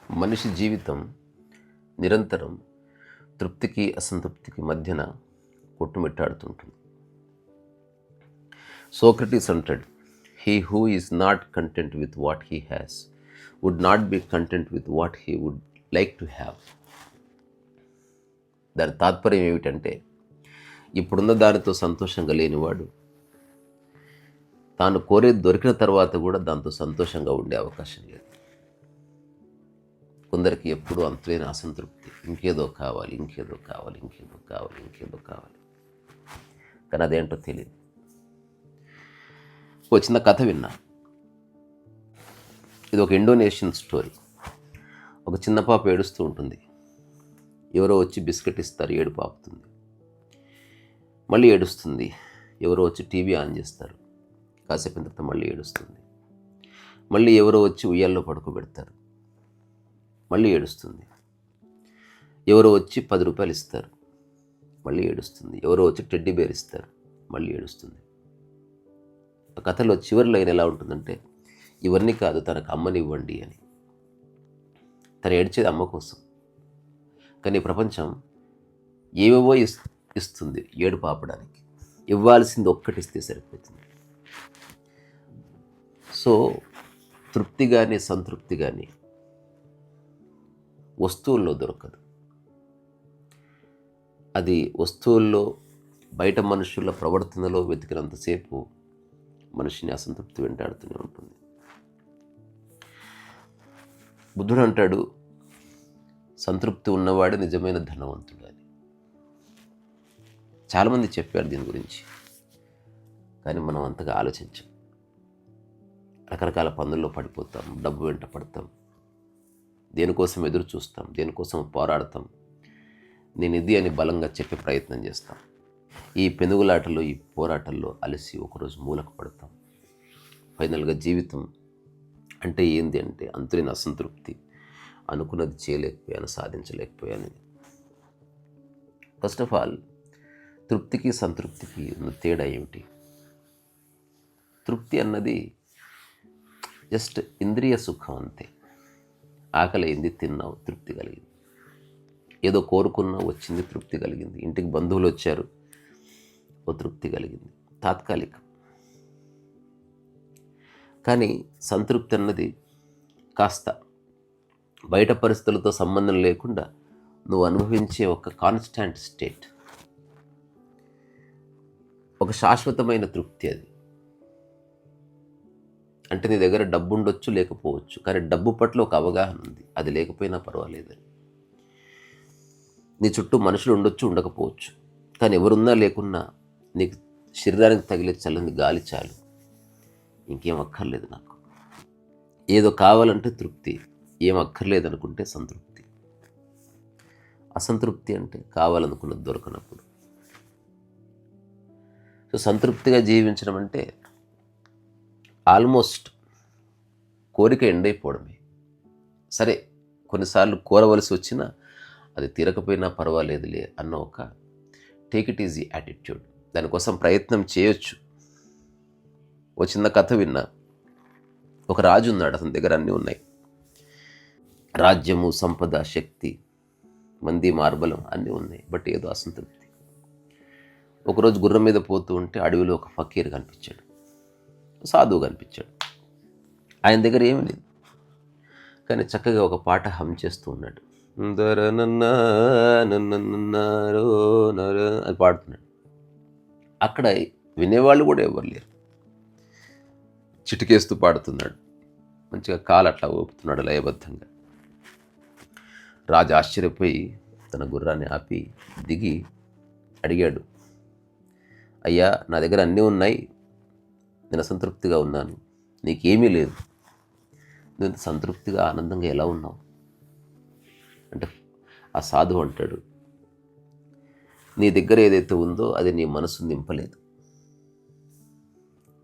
మనిషి జీవితం నిరంతరం తృప్తికి అసంతృప్తికి మధ్యన కొట్టుమిట్టాడుతుంటుంది. సోక్రటీస్ అంటాడు, he who is not content with what he has would not be content with what he would like to have. దాని తాత్పర్యం ఏమిటంటే, ఇప్పుడున్న దానితో సంతోషంగా లేనివాడు తాను కోరేది దొరికిన తర్వాత కూడా దాంతో సంతోషంగా ఉండే అవకాశం లేదు. కొందరికి ఎప్పుడూ అంతులేని అసంతృప్తి, ఇంకేదో కావాలి, ఇంకేదో కావాలి, ఇంకేదో కావాలి, ఇంకేదో కావాలి, కానీ అదేంటో తెలియదు. ఒక చిన్న కథ విన్నా. ఇది ఒక ఇండోనేషియన్ స్టోరీ. ఒక చిన్న పాప ఏడుస్తూ ఉంటుంది. ఎవరో వచ్చి బిస్కెట్ ఇస్తారు, ఏడుపు ఆపుతుంది. మళ్ళీ ఏడుస్తుంది. ఎవరో వచ్చి టీవీ ఆన్ చేస్తారు, కాసేపు తర్వాత మళ్ళీ ఏడుస్తుంది. మళ్ళీ ఎవరో వచ్చి ఉయ్యాల్లో పడుకోబెడతారు, మళ్ళీ ఏడుస్తుంది. ఎవరో వచ్చి 10 రూపాయలు ఇస్తారు, మళ్ళీ ఏడుస్తుంది. ఎవరో వచ్చి టెడ్డీ బేర్ ఇస్తారు, మళ్ళీ ఏడుస్తుంది. ఆ కథలో చివరి లైన్ ఎలా ఉంటుందంటే, ఇవన్నీ కాదు, తనకు అమ్మని ఇవ్వండి అని. తను ఏడ్చేది అమ్మ కోసం, కానీ ప్రపంచం ఏవేవో ఇస్తుంది ఏడుపు ఆపడానికి. ఇవ్వాల్సింది ఒక్కటిస్తే సరిపోతుంది. సో తృప్తి కానీ సంతృప్తి కానీ వస్తువుల్లో దొరకదు. అది వస్తువుల్లో, బయట మనుషుల ప్రవర్తనలో వెతికినంతసేపు మనిషిని అసంతృప్తి వెంటాడుతూనే ఉంటుంది. బుద్ధుడు అంటాడు, సంతృప్తి ఉన్నవాడు నిజమైన ధనవంతుడు అని. చాలామంది చెప్పారు దీని గురించి, కానీ మనం అంతగా ఆలోచించాం. రకరకాల పనుల్లో పడిపోతాం, డబ్బు వెంట పడతాం, దేనికోసం ఎదురు చూస్తాం, దేనికోసం పోరాడతాం, నేను ఇది అని బలంగా చెప్పే ప్రయత్నం చేస్తాం. ఈ పెనుగులాటలో, ఈ పోరాటంలో అలసి ఒకరోజు మూలకు పడతాం. ఫైనల్గా జీవితం అంటే ఏంది అంటే అంతులేని అసంతృప్తి, అనుకున్నది చేయలేకపోయాను, సాధించలేకపోయాను. ఫస్ట్ ఆఫ్ ఆల్, తృప్తికి సంతృప్తికి ఉన్న తేడా ఏమిటి? తృప్తి అన్నది జస్ట్ ఇంద్రియ సుఖం అంతే. ఆకలి అయింది, తిన్నావు, తృప్తి కలిగింది. ఏదో కోరుకున్నావు, వచ్చింది, తృప్తి కలిగింది. ఇంటికి బంధువులు వచ్చారు, ఓ తృప్తి కలిగింది, తాత్కాలికం. కానీ సంతృప్తి అన్నది కాస్త బయట పరిస్థితులతో సంబంధం లేకుండా నువ్వు అనుభవించే ఒక కాన్స్టాంట్ స్టేట్, ఒక శాశ్వతమైన తృప్తి. అది అంటే నీ దగ్గర డబ్బు ఉండొచ్చు, లేకపోవచ్చు, కానీ డబ్బు పట్ల ఒక అవగాహన ఉంది, అది లేకపోయినా పర్వాలేదని. నీ చుట్టూ మనుషులు ఉండొచ్చు, ఉండకపోవచ్చు, కానీ ఎవరున్నా లేకున్నా నీకు శరీరానికి తగిలే చల్లని గాలి చాలు, ఇంకేం అక్కర్లేదు నాకు. ఏదో కావాలంటే తృప్తి, ఏం అక్కర్లేదు అనుకుంటే సంతృప్తి. అసంతృప్తి అంటే కావాలనుకున్నది దొరకనప్పుడు. సో సంతృప్తిగా జీవించడం అంటే ఆల్మోస్ట్ కోరిక ఎండైపోవడమే. సరే, కొన్నిసార్లు కోరవలసి వచ్చినా అది తీరకపోయినా పర్వాలేదులే అన్న ఒక టేక్ ఇట్ ఈజీ యాటిట్యూడ్. దానికోసం ప్రయత్నం చేయొచ్చు. ఒక చిన్న కథ విన్నా. ఒక రాజు ఉన్నాడు, అతని దగ్గర అన్నీ ఉన్నాయి, రాజ్యము, సంపద, శక్తి, మంది, మార్బలం అన్నీ ఉన్నాయి, బట్ ఏదో అసంతృప్తి. ఒకరోజు గుర్రం మీద పోతూ ఉంటే అడవిలో ఒక ఫకీర్ కనిపించాడు, సాధువు కనిపించాడు. ఆయన దగ్గర ఏమీ లేదు, కానీ చక్కగా ఒక పాట హమ్ చేస్తూ ఉన్నాడు. అది పాడుతున్నాడు. అక్కడ వినేవాళ్ళు కూడా ఎవరు లేరు. చిటికేస్తూ పాడుతున్నాడు, మంచిగా కాలు అట్లా ఊపుతున్నాడు లయబద్ధంగా. రాజు ఆశ్చర్యపోయి తన గుర్రాన్ని ఆపి దిగి అడిగాడు, అయ్యా, నా దగ్గర అన్నీ ఉన్నాయి, నేను అసంతృప్తిగా ఉన్నాను, నీకేమీ లేదు, నువ్వు సంతృప్తిగా ఆనందంగా ఎలా ఉన్నావు అంటే, ఆ సాధువు అంటాడు, నీ దగ్గర ఏదైతే ఉందో అది నీ మనసు నింపలేదు.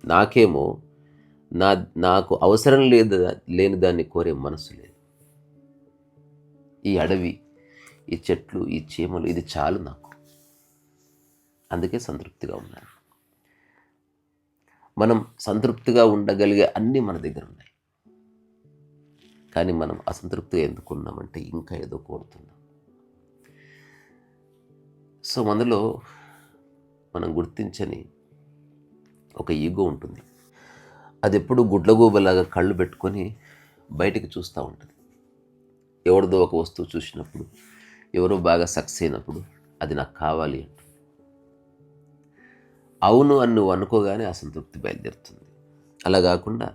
నాకేమో నాకు అవసరం లేని దాన్ని కోరే మనసు లేదు. ఈ అడవి, ఈ చెట్లు, ఈ చీమలు, ఇది చాలు నాకు, అందుకే సంతృప్తిగా ఉన్నాను. మనం సంతృప్తిగా ఉండగలిగే అన్నీ మన దగ్గర ఉన్నాయి. కానీ మనం అసంతృప్తిగా ఎందుకున్నామంటే ఇంకా ఏదో కోరుతున్నాం. సో మనలో మనం గుర్తించని ఒక ఈగో ఉంటుంది. అది ఎప్పుడు గుడ్లగూబలాగా కళ్ళు పెట్టుకొని బయటికి చూస్తూ ఉంటుంది. ఎవరిదో ఒక వస్తువు చూసినప్పుడు, ఎవరో బాగా సక్సెస్ అయినప్పుడు అది నాకు కావాలి అంట. అవును అని నువ్వు అనుకోగానే అసంతృప్తి బయలుదేరుతుంది. అలా కాకుండా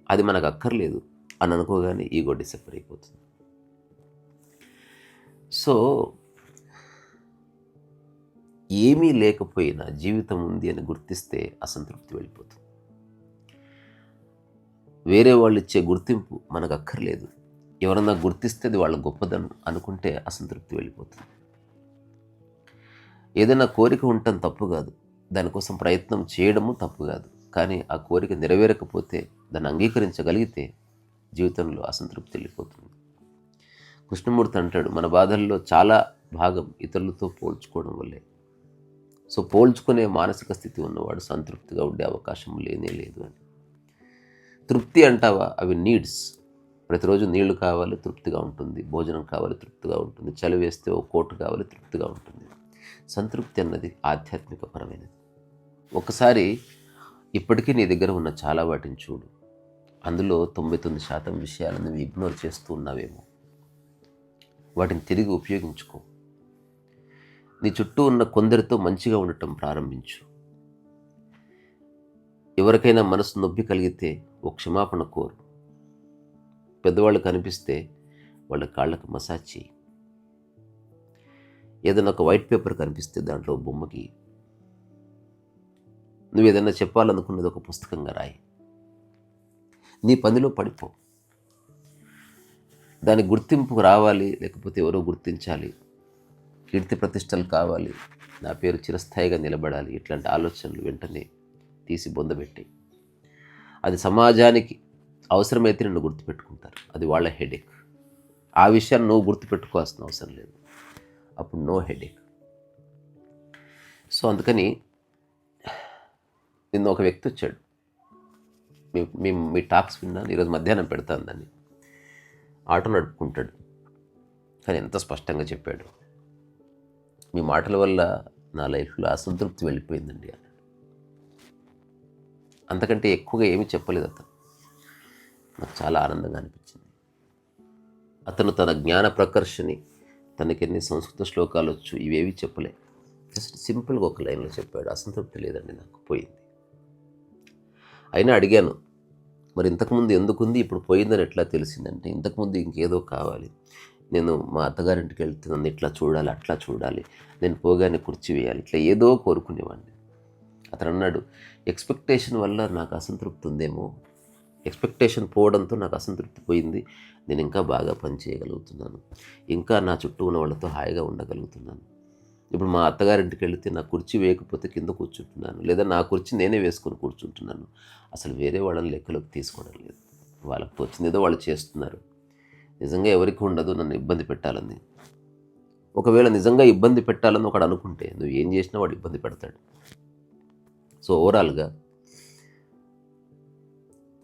అది మనకు అక్కర్లేదు అని అనుకోగానే ఈగో డిసప్పర్ అయిపోతుంది. సో ఏమీ లేకపోయినా జీవితం ఉంది అని గుర్తిస్తే అసంతృప్తి వెళ్ళిపోతుంది. వేరే వాళ్ళు ఇచ్చే గుర్తింపు మనకు అక్కర్లేదు, ఎవరన్నా గుర్తిస్తే అది వాళ్ళ గొప్పదనం అనుకుంటే అసంతృప్తి వెళ్ళిపోతుంది. ఏదైనా కోరిక ఉండటం తప్పు కాదు, దానికోసం ప్రయత్నం చేయడము తప్పు కాదు. కానీ ఆ కోరిక నెరవేరకపోతే దాన్ని అంగీకరించగలిగితే జీవితంలో అసంతృప్తి వెళ్ళిపోతుంది. కృష్ణమూర్తి అంటాడు, మన బాధల్లో చాలా భాగం ఇతరులతో పోల్చుకోవడం వల్లే. సో పోల్చుకునే మానసిక స్థితి ఉన్నవాడు సంతృప్తిగా ఉండే అవకాశం లేనే లేదు అని. తృప్తి అంటావా, అవి నీడ్స్. ప్రతిరోజు నీళ్లు కావాలి, తృప్తిగా ఉంటుంది. భోజనం కావాలి, తృప్తిగా ఉంటుంది. చలి వేస్తే ఓ కోటు కావాలి, తృప్తిగా ఉంటుంది. సంతృప్తి అన్నది ఆధ్యాత్మిక పరమైనది. ఒకసారి ఇప్పటికీ నీ దగ్గర ఉన్న చాలా వాటిని చూడు, అందులో 99% విషయాలను నువ్వు ఇగ్నోర్ చేస్తూ ఉన్నావేమో. వాటిని తిరిగి ఉపయోగించుకో. నీ చుట్టూ ఉన్న కొందరితో మంచిగా ఉండటం ప్రారంభించు. ఎవరికైనా మనసు నొప్పి కలిగితే ఓ క్షమాపణ కోరు. పెద్దవాళ్ళు కనిపిస్తే వాళ్ళ కాళ్ళకు మసాజ్ చేయి. ఏదైనా ఒక వైట్ పేపర్ కనిపిస్తే దాంట్లో బొమ్మకి నువ్వు ఏదైనా చెప్పాలనుకున్నది ఒక పుస్తకంగా రాయి. నీ పనిలో పడిపో. దాని గుర్తింపు రావాలి, లేకపోతే ఎవరో గుర్తించాలి, కీర్తి ప్రతిష్టలు కావాలి, నా పేరు చిరస్థాయిగా నిలబడాలి, ఇట్లాంటి ఆలోచనలు వెంటనే తీసి బొందబెట్టి, అది సమాజానికి అవసరమైతే నిన్ను గుర్తుపెట్టుకుంటారు, అది వాళ్ళ హెడేక్. ఆ విషయాన్ని నువ్వు గుర్తుపెట్టుకోవాల్సిన అవసరం లేదు, అప్పుడు నో హెడేక్. సో అందుకని నిన్న ఒక వ్యక్తి వచ్చాడు, మీ టాక్స్ విన్నాను, ఈరోజు మధ్యాహ్నం పెడతాను దాన్ని. ఆటో నడుపుకుంటాడు, కానీ ఎంత స్పష్టంగా చెప్పాడు, మీ మాటల వల్ల నా లైఫ్లో అసంతృప్తి వెళ్ళిపోయిందండి అని. అంతకంటే ఎక్కువగా ఏమీ చెప్పలేదు అతను. నాకు చాలా ఆనందంగా అనిపించింది. అతను తన జ్ఞాన ప్రకర్షని, తనకెన్ని సంస్కృత శ్లోకాలు వచ్చు, ఇవేవి చెప్పలే. జస్ట్ సింపుల్గా ఒక లైన్లో చెప్పాడు, అసంతృప్తి లేదండి నాకు, పోయింది. అయినా అడిగాను, మరి ఇంతకుముందు ఎందుకుంది, ఇప్పుడు పోయిందని ఎట్లా తెలిసిందంటే, ఇంతకుముందు ఇంకేదో కావాలి, నేను మా అత్తగారింటికి వెళ్తే నన్ను ఇట్లా చూడాలి, అట్లా చూడాలి, నేను పోగానే కుర్చీ వేయాలి, ఇట్లా ఏదో కోరుకునేవాడిని. అతను అన్నాడు, ఎక్స్పెక్టేషన్ వల్ల నాకు అసంతృప్తి ఉందేమో, ఎక్స్పెక్టేషన్ పోవడంతో నాకు అసంతృప్తి పోయింది, నేను ఇంకా బాగా పని చేయగలుగుతున్నాను, ఇంకా నా చుట్టూ ఉన్న వాళ్ళతో హాయిగా ఉండగలుగుతున్నాను. ఇప్పుడు మా అత్తగారింటికి వెళితే నా కుర్చీ వేయకపోతే కింద కూర్చుంటున్నాను, లేదా నా కుర్చీ నేనే వేసుకొని కూర్చుంటున్నాను. అసలు వేరే వాళ్ళని లెక్కలోకి తీసుకోవడం లేదు, వాళ్ళకి వచ్చిందేదో వాళ్ళు చేస్తున్నారు. నిజంగా ఎవరికి ఉండదు నన్ను ఇబ్బంది పెట్టాలని. ఒకవేళ నిజంగా ఇబ్బంది పెట్టాలని ఒకడు అనుకుంటే నువ్వు ఏం చేసినా వాడు ఇబ్బంది పెడతాడు. సో ఓవరాల్గా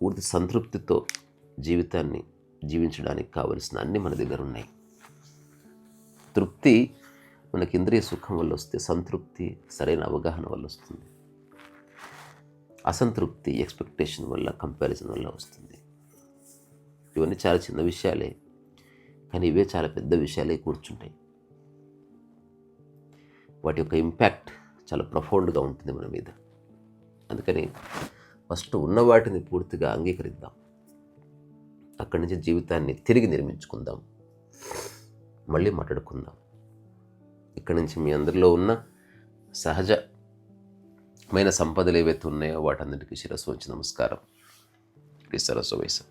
పూర్తి సంతృప్తితో జీవితాన్ని జీవించడానికి కావలసిన అన్నీ మన దగ్గర ఉన్నాయి. తృప్తి మనకి ఇంద్రియ సుఖం వల్ల వస్తే, సంతృప్తి సరైన అవగాహన వల్ల వస్తుంది. అసంతృప్తి ఎక్స్పెక్టేషన్ వల్ల, కంపారిజన్ వల్ల వస్తుంది. ఇవన్నీ చాలా చిన్న విషయాలే, కానీ ఇవే చాలా పెద్ద విషయాలే కూర్చుంటాయి. వాటి యొక్క ఇంపాక్ట్ చాలా ప్రొఫౌండ్గా ఉంటుంది మన మీద. అందుకని ఫస్ట్ ఉన్న వాటిని పూర్తిగా అంగీకరిద్దాం, అక్కడి నుంచి జీవితాన్ని తిరిగి నిర్మించుకుందాం, మళ్ళీ మాట్లాడుకుందాం. ఇక్కడి నుంచి మీ అందరిలో ఉన్న సహజమైన సంపదలు ఏవైతే ఉన్నాయో వాటన్నిటికీ శిరస్సు వంచి నమస్కారం. సరస్సు వయసు.